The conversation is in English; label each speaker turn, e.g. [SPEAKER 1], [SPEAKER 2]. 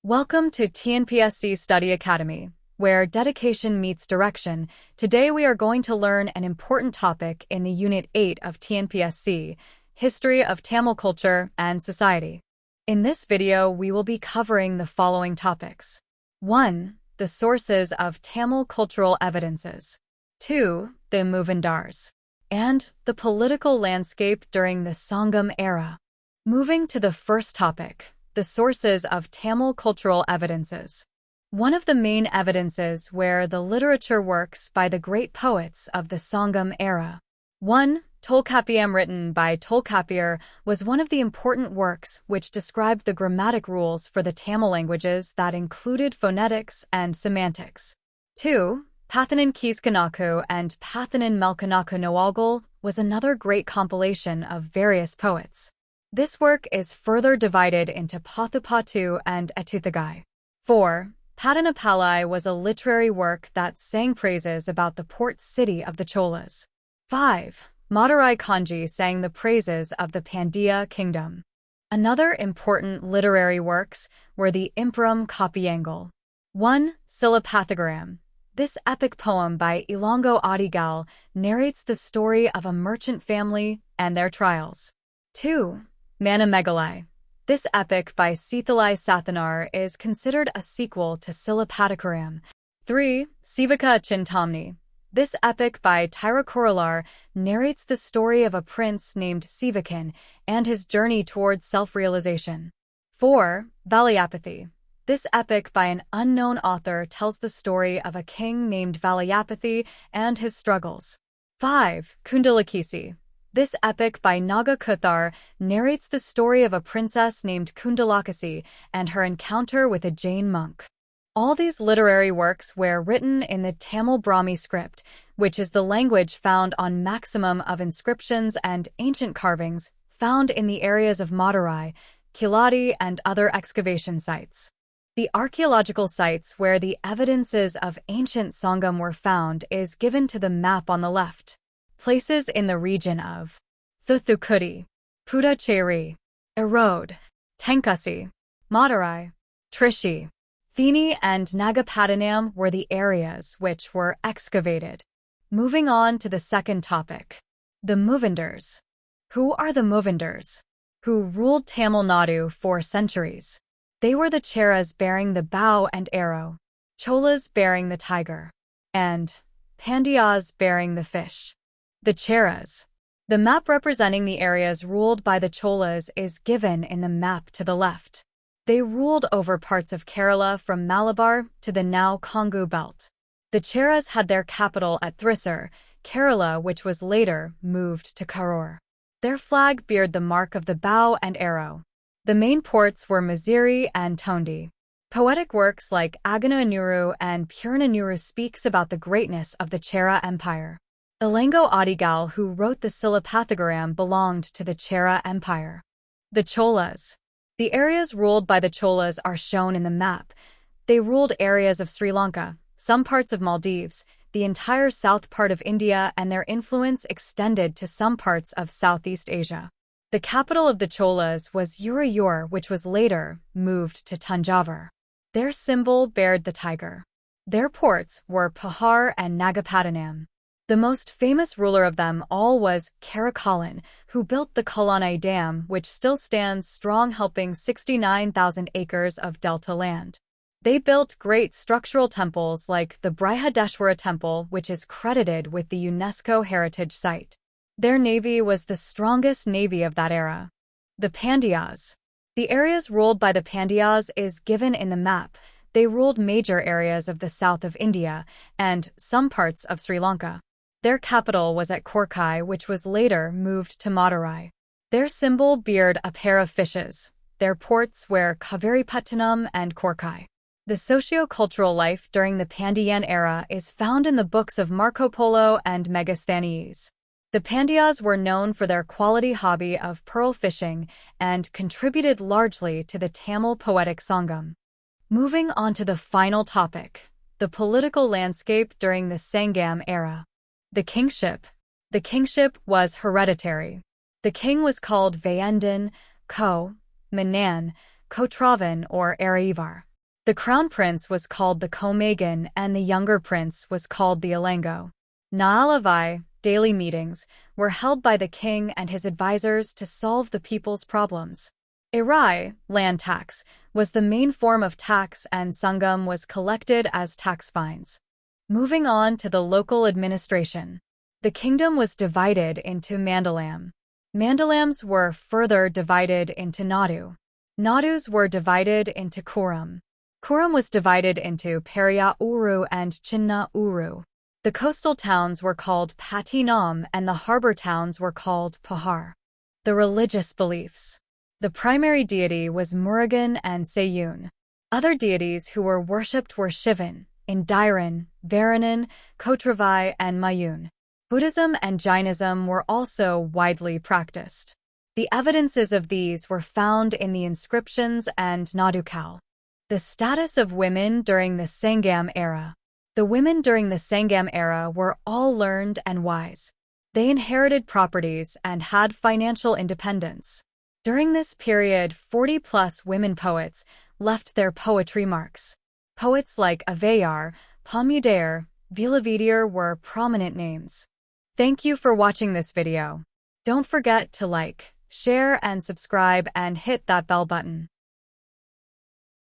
[SPEAKER 1] Welcome to Tnpsc Study Academy, where dedication meets direction. Today we are going to learn an important topic in the Unit 8 of Tnpsc, History of Tamil Culture and Society. In this video, we will be covering the following topics. 1. The sources of Tamil cultural evidences. 2. The Moovandars. And the political landscape during the Sangam era. Moving to the first topic. The sources of Tamil cultural evidences. One of the main evidences were the literature works by the great poets of the Sangam era. 1. Tolkappiyam, written by Tolkappiyar, was one of the important works which described the grammatic rules for the Tamil languages that included phonetics and semantics. 2. Pathanan Keeskanaku and Pathanan Melkanaku Noalgal was another great compilation of various poets. This work is further divided into Pathupattu and Etuthagai. 4. Padanapalai was a literary work that sang praises about the port city of the Cholas. 5. Madurai Kanji sang the praises of the Pandya kingdom. Another important literary works were the Imperum Kapiyangal. 1. Silapathagaram. This epic poem by Ilango Adigal narrates the story of a merchant family and their trials. 2. Manamegalai. This epic by Seethalai Sathanar is considered a sequel to Silapathagaram. 3. Sivaka Chintamani. This epic by Tirukurular narrates the story of a prince named Sivakan and his journey towards self-realization. 4. Valayapathy. This epic by an unknown author tells the story of a king named Valayapathy and his struggles. 5. Kundalakesi. This epic by Naga Kuthar narrates the story of a princess named Kundalakesi and her encounter with a Jain monk. All these literary works were written in the Tamil Brahmi script, which is the language found on maximum of inscriptions and ancient carvings found in the areas of Madurai, Kiladi, and other excavation sites. The archaeological sites where the evidences of ancient Sangam were found is given to the map on the left. Places in the region of Thuthukudi, Puducherry, Erode, Tenkasi, Madurai, Trichy, Theni, and Nagapattinam were the areas which were excavated. Moving on to the second topic. The Moovandars. Who are the Moovandars? Who ruled Tamil Nadu for centuries. They were the Cheras bearing the bow and arrow, Cholas bearing the tiger, and Pandyas bearing the fish. The Cheras. The map representing the areas ruled by the Cholas is given in the map to the left. They ruled over parts of Kerala from Malabar to the now Kongu belt. The Cheras had their capital at Thrissur, Kerala, which was later moved to Karur. Their flag beared the mark of the bow and arrow. The main ports were Maziri and Tondi. Poetic works like Agananuru and Purananuru speaks about the greatness of the Chera Empire. Ilango Adigal, who wrote the Silapathagaram, belonged to the Chera Empire. The Cholas. The areas ruled by the Cholas are shown in the map. They ruled areas of Sri Lanka, some parts of Maldives, the entire south part of India, and their influence extended to some parts of Southeast Asia. The capital of the Cholas was Urayur, which was later moved to Tanjavur. Their symbol bared the tiger. Their ports were Pahar and Nagapattinam. The most famous ruler of them all was Karakalan, who built the Kallanai Dam, which still stands strong, helping 69,000 acres of delta land. They built great structural temples like the Brihadeshwara Temple, which is credited with the UNESCO Heritage Site. Their navy was the strongest navy of that era. The Pandyas. The areas ruled by the Pandyas is given in the map. They ruled major areas of the south of India and some parts of Sri Lanka. Their capital was at Korkai, which was later moved to Madurai. Their symbol beared a pair of fishes. Their ports were Kaviripattanam and Korkai. The socio-cultural life during the Pandyan era is found in the books of Marco Polo and Megasthenes. The Pandyas were known for their quality hobby of pearl fishing and contributed largely to the Tamil poetic Sangam. Moving on to the final topic, the political landscape during the Sangam era. The kingship. The kingship was hereditary. The king was called Vayendan, Ko, Manan, Kotravan, or Arivar. The crown prince was called the Comagan and the younger prince was called the Alango. Naalavai, daily meetings, were held by the king and his advisors to solve the people's problems. Irai, land tax, was the main form of tax and Sangam was collected as tax fines. Moving on to the local administration. The kingdom was divided into Mandalam. Mandalams were further divided into Nadu. Nadus were divided into Kuram. Kuram was divided into Peria Uru and Chinna Uru. The coastal towns were called Patinam and the harbor towns were called Pahar. The religious beliefs. The primary deity was Murugan and Sayun. Other deities who were worshipped were Shivan, Indiran, Varanan, Kotravai, and Mayun. Buddhism and Jainism were also widely practiced. The evidences of these were found in the inscriptions and Nadukal. The status of women during the Sangam era. The women during the Sangam era were all learned and wise. They inherited properties and had financial independence. During this period, 40-plus women poets left their poetry marks. Poets like Avayar, Pomudare, Vilavidir were prominent names. Thank you for watching this video. Don't forget to like, share, and subscribe and hit that bell button.